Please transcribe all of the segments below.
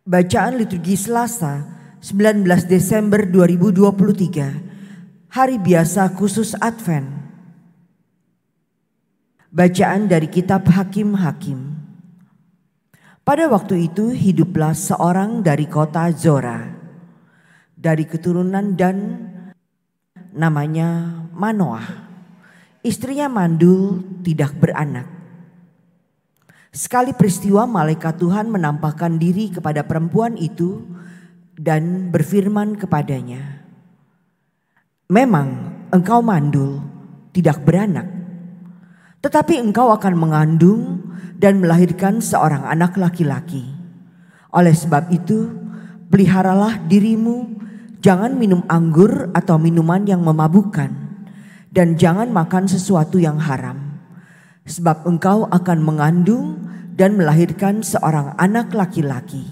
Bacaan liturgi Selasa 19 Desember 2023, Hari Biasa Khusus Advent. Bacaan dari kitab Hakim-Hakim. Pada waktu itu hiduplah seorang dari kota Zora, dari keturunan Dan, namanya Manoah. Istrinya mandul, tidak beranak. Sekali peristiwa malaikat Tuhan menampakkan diri kepada perempuan itu dan berfirman kepadanya, "Memang engkau mandul, tidak beranak, tetapi engkau akan mengandung dan melahirkan seorang anak laki-laki. Oleh sebab itu, peliharalah dirimu, jangan minum anggur atau minuman yang memabukkan, dan jangan makan sesuatu yang haram. Sebab engkau akan mengandung dan melahirkan seorang anak laki-laki.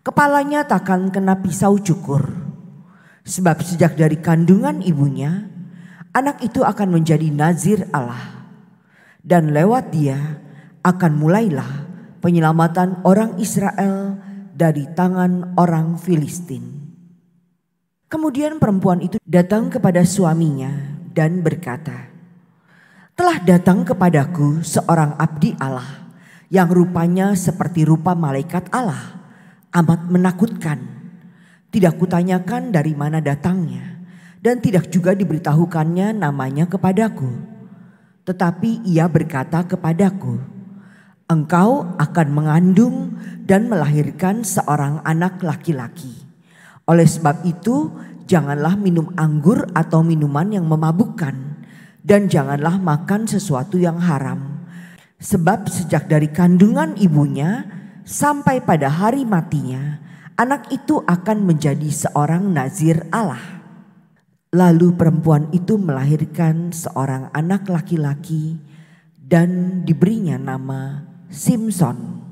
Kepalanya takkan kena pisau cukur. Sebab sejak dari kandungan ibunya, anak itu akan menjadi nazir Allah. Dan lewat dia akan mulailah penyelamatan orang Israel dari tangan orang Filistin." Kemudian perempuan itu datang kepada suaminya dan berkata, "Telah datang kepadaku seorang abdi Allah yang rupanya seperti rupa malaikat Allah, amat menakutkan. Tidak kutanyakan dari mana datangnya, dan tidak juga diberitahukannya namanya kepadaku. Tetapi ia berkata kepadaku, engkau akan mengandung dan melahirkan seorang anak laki-laki. Oleh sebab itu, janganlah minum anggur atau minuman yang memabukkan, dan janganlah makan sesuatu yang haram. Sebab sejak dari kandungan ibunya sampai pada hari matinya, anak itu akan menjadi seorang nazir Allah." Lalu perempuan itu melahirkan seorang anak laki-laki dan diberinya nama Simson.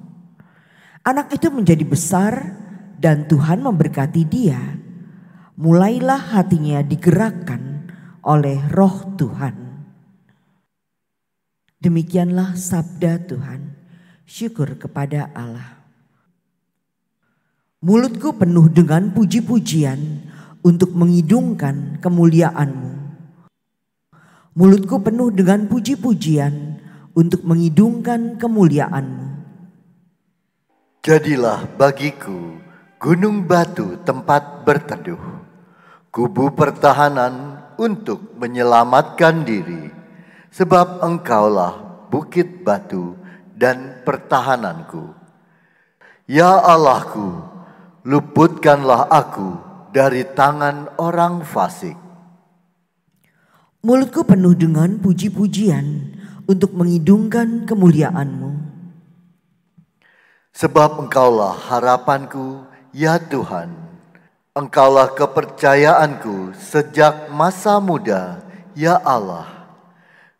Anak itu menjadi besar dan Tuhan memberkati dia. Mulailah hatinya digerakkan oleh Roh Tuhan. Demikianlah sabda Tuhan. Syukur kepada Allah. Mulutku penuh dengan puji-pujian untuk mengidungkan kemuliaan-Mu. Mulutku penuh dengan puji-pujian untuk mengidungkan kemuliaan-Mu. Jadilah bagiku gunung batu tempat berteduh, kubu pertahanan untuk menyelamatkan diri, sebab engkaulah bukit batu dan pertahananku. Ya Allahku, luputkanlah aku dari tangan orang fasik. Mulutku penuh dengan puji-pujian untuk mengidungkan kemuliaan-Mu. Sebab engkaulah harapanku, ya Tuhan. Engkaulah kepercayaanku sejak masa muda, ya Allah.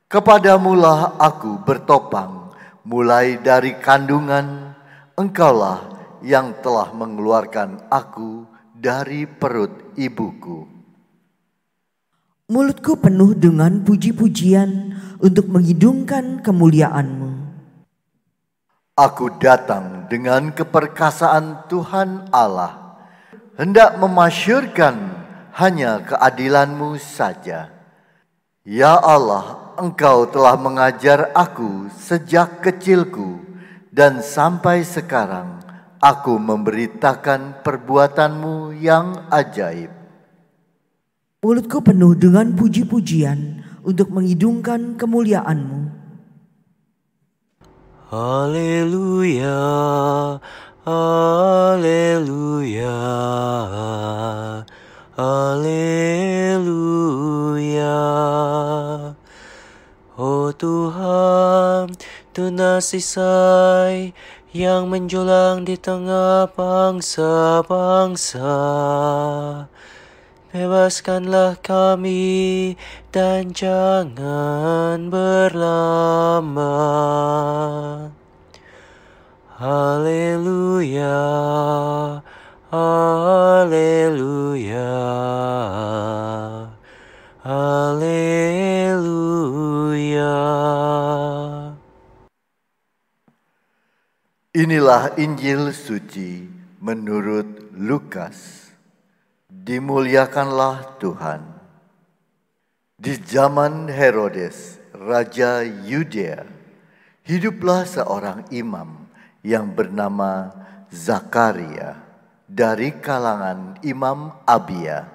Kepadamulah aku bertopang, mulai dari kandungan. Engkaulah yang telah mengeluarkan aku dari perut ibuku. Mulutku penuh dengan puji-pujian untuk mengidungkan kemuliaan-Mu. Aku datang dengan keperkasaan Tuhan Allah, hendak memasyurkan hanya keadilan-Mu saja. Ya Allah, Engkau telah mengajar aku sejak kecilku, dan sampai sekarang aku memberitakan perbuatan-Mu yang ajaib. Mulutku penuh dengan puji-pujian untuk mengidungkan kemuliaan-Mu. Haleluya, haleluya, haleluya. Oh Tuhan, tunas sisai yang menjulang di tengah bangsa-bangsa. Bebaskanlah kami dan jangan berlama. Haleluya, haleluya, haleluya. Inilah Injil suci menurut Lukas. Dimuliakanlah Tuhan. Di zaman Herodes, Raja Yudea, hiduplah seorang imam yang bernama Zakaria dari kalangan Imam Abia.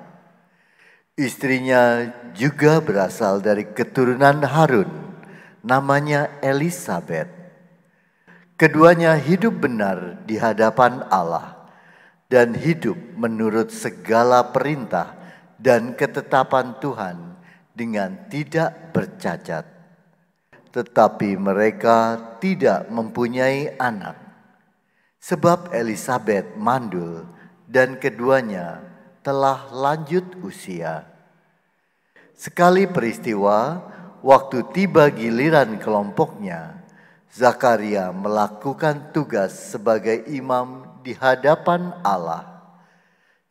Istrinya juga berasal dari keturunan Harun, namanya Elisabet. Keduanya hidup benar di hadapan Allah dan hidup menurut segala perintah dan ketetapan Tuhan dengan tidak bercacat. Tetapi mereka tidak mempunyai anak, sebab Elisabet mandul dan keduanya telah lanjut usia. Sekali peristiwa, waktu tiba giliran kelompoknya, Zakaria melakukan tugas sebagai imam di hadapan Allah.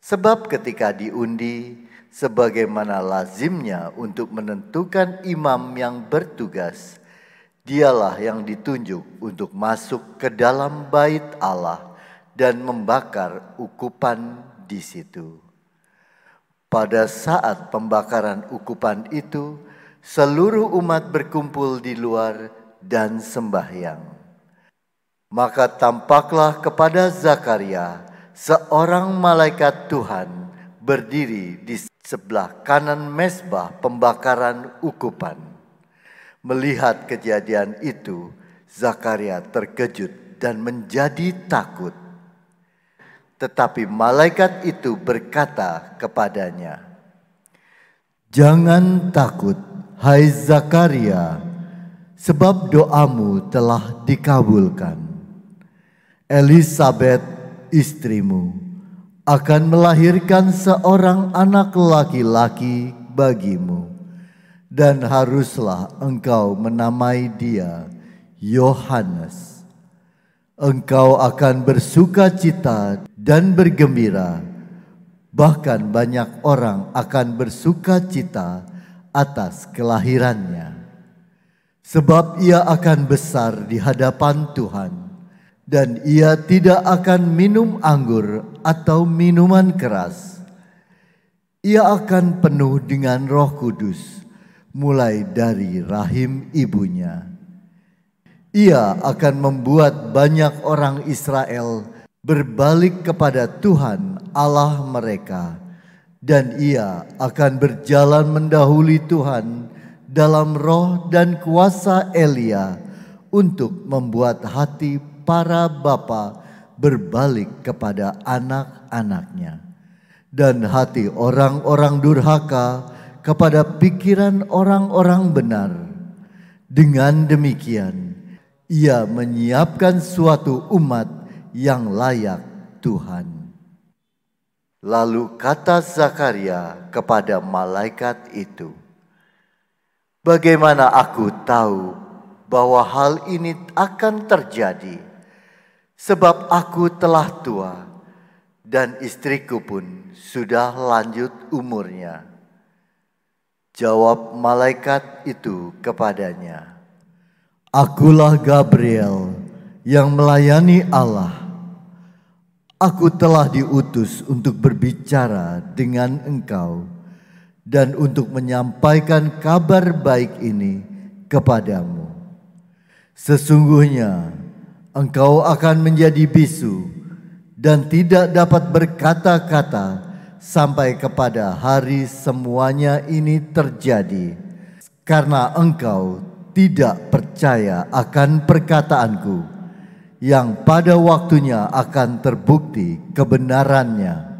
Sebab ketika diundi, sebagaimana lazimnya untuk menentukan imam yang bertugas, dialah yang ditunjuk untuk masuk ke dalam bait Allah dan membakar ukupan di situ. Pada saat pembakaran ukupan itu, seluruh umat berkumpul di luar dan sembahyang. Maka tampaklah kepada Zakaria seorang malaikat Tuhan berdiri di sebelah kanan mezbah pembakaran ukupan. Melihat kejadian itu, Zakaria terkejut dan menjadi takut. Tetapi malaikat itu berkata kepadanya, "Jangan takut, hai Zakaria, sebab doamu telah dikabulkan. Elisabet, istrimu, akan melahirkan seorang anak laki-laki bagimu, dan haruslah engkau menamai dia Yohanes. Engkau akan bersuka cita dan bergembira, bahkan banyak orang akan bersuka cita atas kelahirannya. Sebab ia akan besar di hadapan Tuhan, dan ia tidak akan minum anggur atau minuman keras. Ia akan penuh dengan Roh Kudus, mulai dari rahim ibunya. Ia akan membuat banyak orang Israel berbalik kepada Tuhan Allah mereka, dan ia akan berjalan mendahului Tuhan dalam roh dan kuasa Elia untuk membuat hati para bapa berbalik kepada anak-anaknya, dan hati orang-orang durhaka kepada pikiran orang-orang benar. Dengan demikian, ia menyiapkan suatu umat yang layak Tuhan." Lalu kata Zakaria kepada malaikat itu, "Bagaimana aku tahu bahwa hal ini akan terjadi? Sebab aku telah tua dan istriku pun sudah lanjut umurnya." Jawab malaikat itu kepadanya, "Akulah Gabriel yang melayani Allah. Aku telah diutus untuk berbicara dengan engkau dan untuk menyampaikan kabar baik ini kepadamu. Sesungguhnya engkau akan menjadi bisu dan tidak dapat berkata-kata sampai kepada hari semuanya ini terjadi, karena engkau tidak percaya akan perkataanku yang pada waktunya akan terbukti kebenarannya."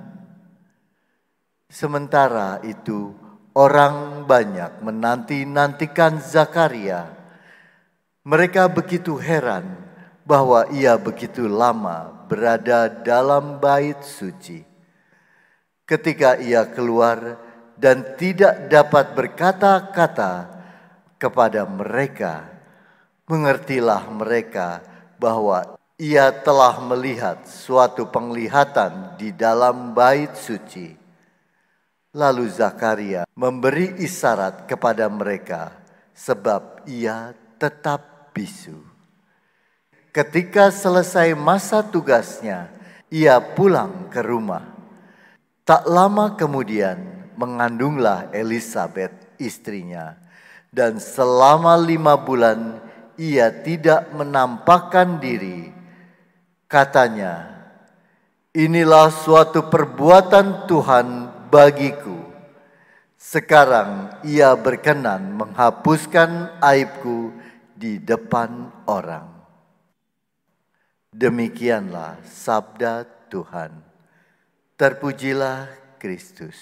Sementara itu, orang banyak menanti-nantikan Zakaria. Mereka begitu heran bahwa ia begitu lama berada dalam bait suci. Ketika ia keluar dan tidak dapat berkata-kata kepada mereka, mengertilah mereka bahwa ia telah melihat suatu penglihatan di dalam bait suci. Lalu Zakaria memberi isyarat kepada mereka, sebab ia tetap bisu. Ketika selesai masa tugasnya, ia pulang ke rumah. Tak lama kemudian mengandunglah Elisabet istrinya, dan selama 5 bulan ia tidak menampakkan diri. Katanya, "Inilah suatu perbuatan Tuhan bagiku. Sekarang ia berkenan menghapuskan aibku di depan orang." Demikianlah sabda Tuhan. Terpujilah Kristus.